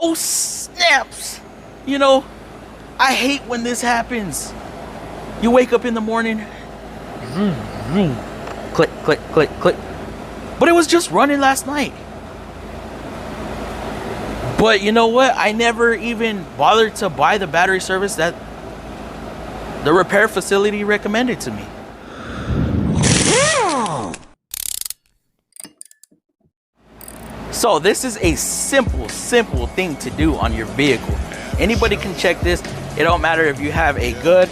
Oh snaps! You know, I hate when this happens. You wake up in the morning, vroom, vroom, click, click, click, click. But it was just running last night. But you know what? I never even bothered to buy the battery service that the repair facility recommended to me. So this is a simple thing to do on your vehicle. Anybody can check this. It don't matter if you have a good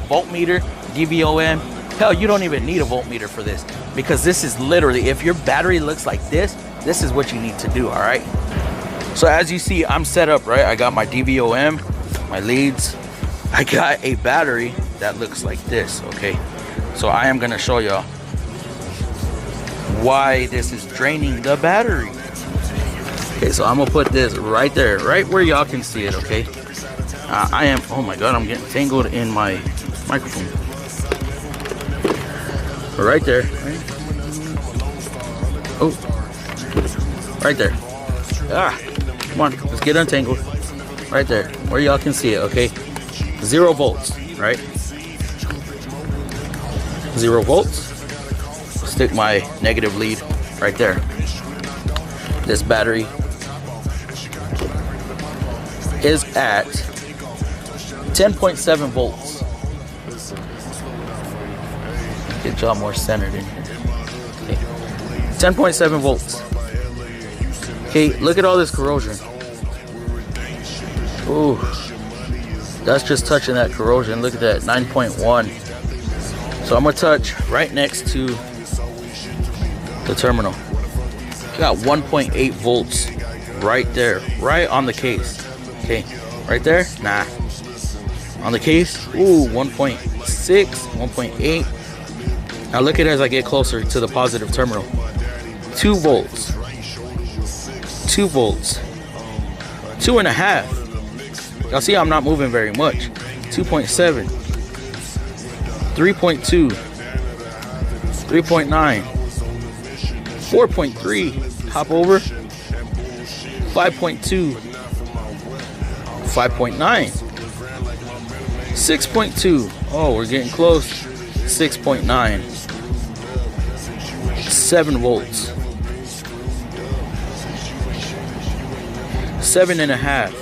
voltmeter, DVOM. Hell, you don't even need a voltmeter for this, because this is literally, if your battery looks like this is what you need to do, all right? So as you see, I'm set up, right? I got my DVOM, my leads. I got a battery that looks like this, okay? So I am gonna show y'all why this is draining the battery. Okay, so I'm gonna put this right there, right where y'all can see it, okay? Oh my God, I'm getting tangled in my microphone. Right there. Right? Oh, right there. Come on, let's get untangled. Right there, where y'all can see it, okay? 0 volts, right? 0 volts. Stick my negative lead right there. This battery is at 10.7 volts. Get y'all more centered in here. Okay. 10.7 volts. Okay, look at all this corrosion. Ooh, that's just touching that corrosion. Look at that, 9.1. So I'm gonna touch right next to the terminal. Got 1.8 volts right there, right on the case. Okay, right there, nah. On the case, ooh, 1.6, 1.8. Now look at it as I get closer to the positive terminal. 2 volts, 2 volts, 2.5. Y'all see I'm not moving very much. 2.7, 3.2, 3.9, 4.3, hop over, 5.2, 5.9, 6.2, oh, we're getting close, 6.9, 7 volts, 7.5,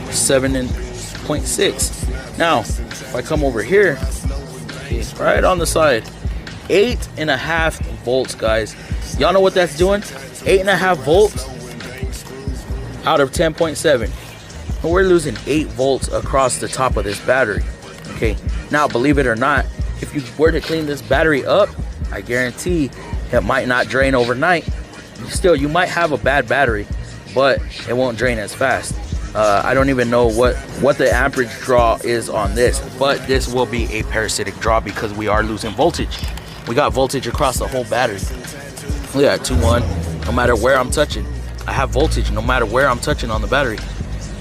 7.6. Now, if I come over here, right on the side, 8.5 volts, guys. Y'all know what that's doing? 8.5 volts out of 10.7. We're losing 8 volts across the top of this battery. Okay, now believe it or not, if you were to clean this battery up, I guarantee it might not drain overnight. Still, you might have a bad battery, but it won't drain as fast. I don't even know what the amperage draw is on this, but this will be a parasitic draw because we are losing voltage. We got voltage across the whole battery. Look at 2.1. No matter where I'm touching, I have voltage no matter where I'm touching on the battery.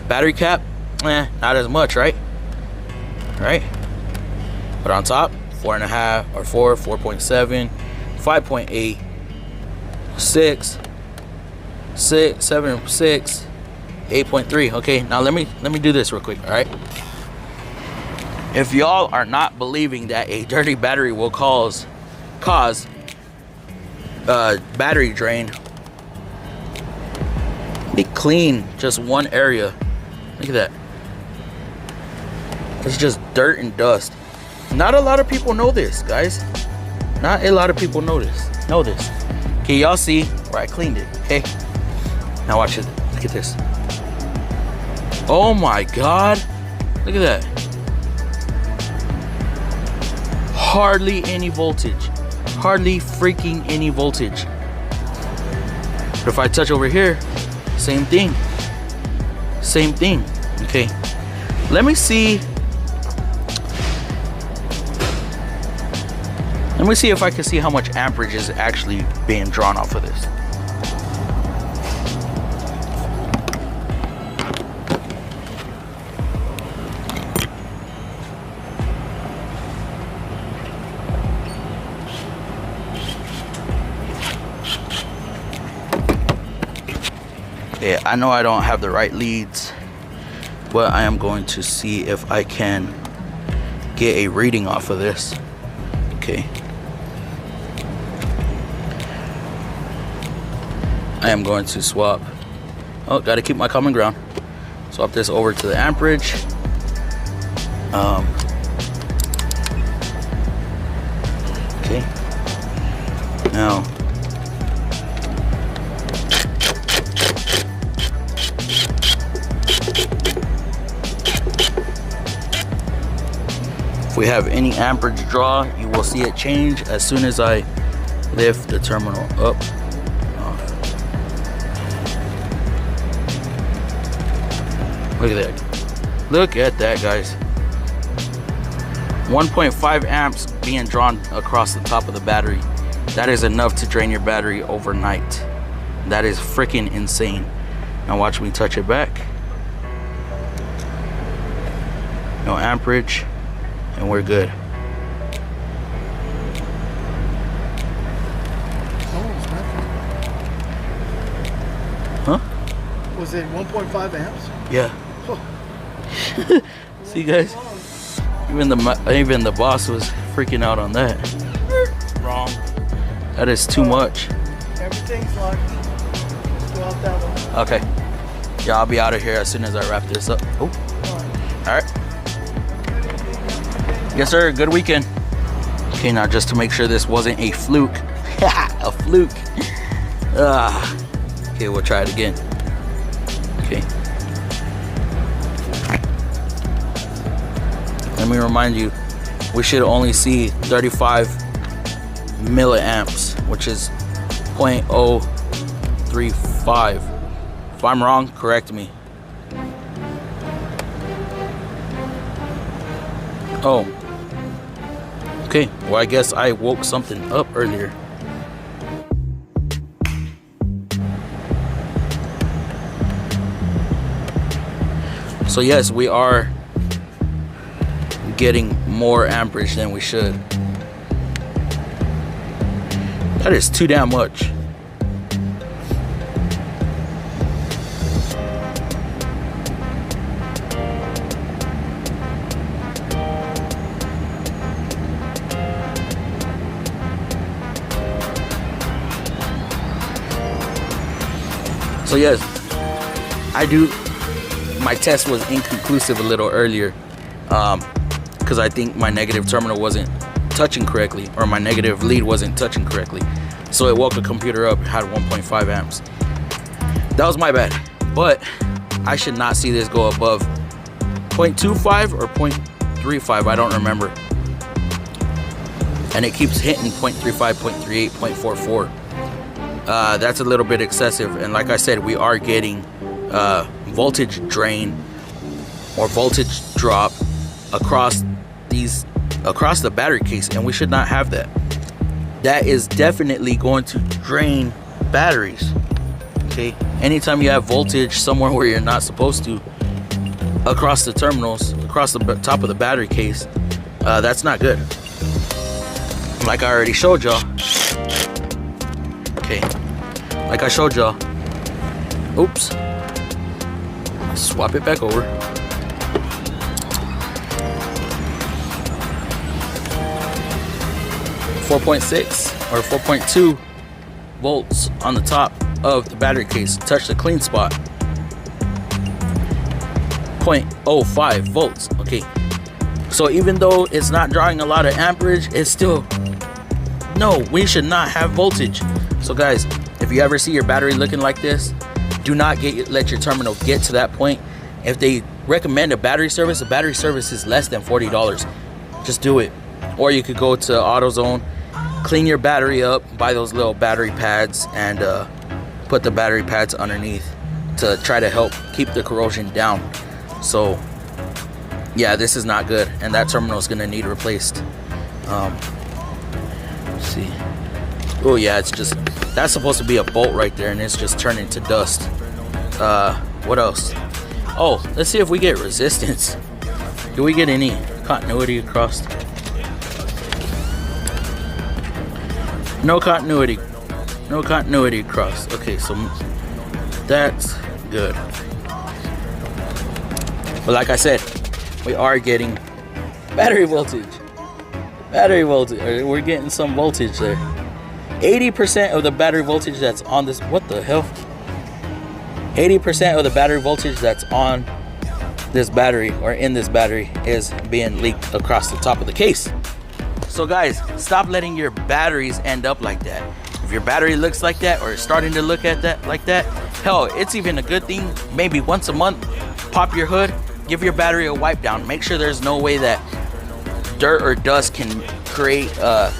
Battery cap, not as much, right? Right? But on top, 4.5 or 4.7, 5.8, 6, 7, 6, 8.3. Okay, now let me do this real quick. All right, if y'all are not believing that a dirty battery will cause battery drain, they clean just one area. Look at that, it's just dirt and dust. Not a lot of people know this, guys. Not a lot of people know this. Okay, y'all see where I cleaned it. Okay, now watch it. Look at this. Oh my God, look at that. Hardly any voltage. Hardly freaking any voltage. But if I touch over here, same thing. Same thing. Okay, let me see. Let me see if I can see how much amperage is actually being drawn off of this. Okay, I know I don't have the right leads, but I am going to see if I can get a reading off of this. Okay. I am going to swap. Oh, gotta keep my common ground. Swap this over to the amperage. Okay. Now, if we have any amperage draw, you will see it change as soon as I lift the terminal up. Look at that. Look at that, guys. 1.5 amps being drawn across the top of the battery. That is enough to drain your battery overnight. That is freaking insane. Now watch me touch it back. No amperage, and we're good. Huh? Was it 1.5 amps? Yeah. See, guys, even the boss was freaking out on that. Wrong. That is too much. Everything's locked. Let's go out that way. Okay. Yeah, I'll be out of here as soon as I wrap this up. Oh. All right. Yes, sir. Good weekend. Okay, now just to make sure this wasn't a fluke. A fluke. Okay, we'll try it again. Okay. Let me remind you, we should only see 35 milliamps, which is 0.035. If I'm wrong, correct me. Oh. Okay, well, I guess I woke something up earlier. So yes, we are getting more amperage than we should. That is too damn much. So yes, I do. My test was inconclusive a little earlier because I think my negative terminal wasn't touching correctly, or my negative lead wasn't touching correctly. So it woke the computer up, had 1.5 amps. That was my bad, but I should not see this go above 0.25 or 0.35, I don't remember. And it keeps hitting 0.35, 0.38, 0.44. That's a little bit excessive, and like I said, we are getting voltage drain or voltage drop across the battery case, and we should not have that. That is definitely going to drain batteries. Okay, anytime you have voltage somewhere where you're not supposed to, across the terminals, across the top of the battery case, that's not good. Like I already showed y'all. Okay, like I showed y'all. Oops. Swap it back over. .6 or 4.2 volts on the top of the battery case. Touch the clean spot. 0.05 volts. Okay, so even though it's not drawing a lot of amperage, it's still, no, we should not have voltage. So guys, if you ever see your battery looking like this, do not let your terminal get to that point. If they recommend a battery service is less than $40. Just do it. Or you could go to AutoZone, clean your battery up, buy those little battery pads, and put the battery pads underneath to try to help keep the corrosion down. So yeah, this is not good, and that terminal is gonna need replaced. Let's see. Oh yeah, it's just, that's supposed to be a bolt right there, and it's just turning to dust. What else? Oh, let's see if we get resistance. Do we get any continuity across? No continuity. No continuity across. Okay, so that's good. But like I said, we are getting battery voltage. We're getting some voltage there. 80% of the battery voltage that's on this, what the hell? 80% of the battery voltage that's on this battery or in this battery is being leaked across the top of the case. So guys, stop letting your batteries end up like that. If your battery looks like that or is starting to look at that like that, hell, it's even a good thing. Maybe once a month, pop your hood, give your battery a wipe down. Make sure there's no way that dirt or dust can create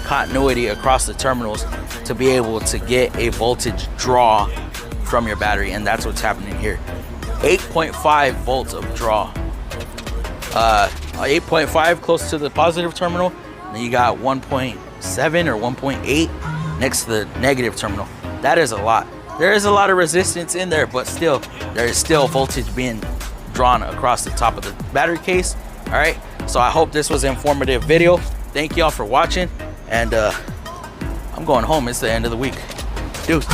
continuity across the terminals to be able to get a voltage draw from your battery, and that's what's happening here. 8.5 volts of draw. 8.5 close to the positive terminal. Then you got 1.7 or 1.8 next to the negative terminal. That is a lot. There is a lot of resistance in there, but still, there is still voltage being drawn across the top of the battery case. All right, so I hope this was an informative video. Thank y'all for watching, and I'm going home. It's the end of the week. Deuce.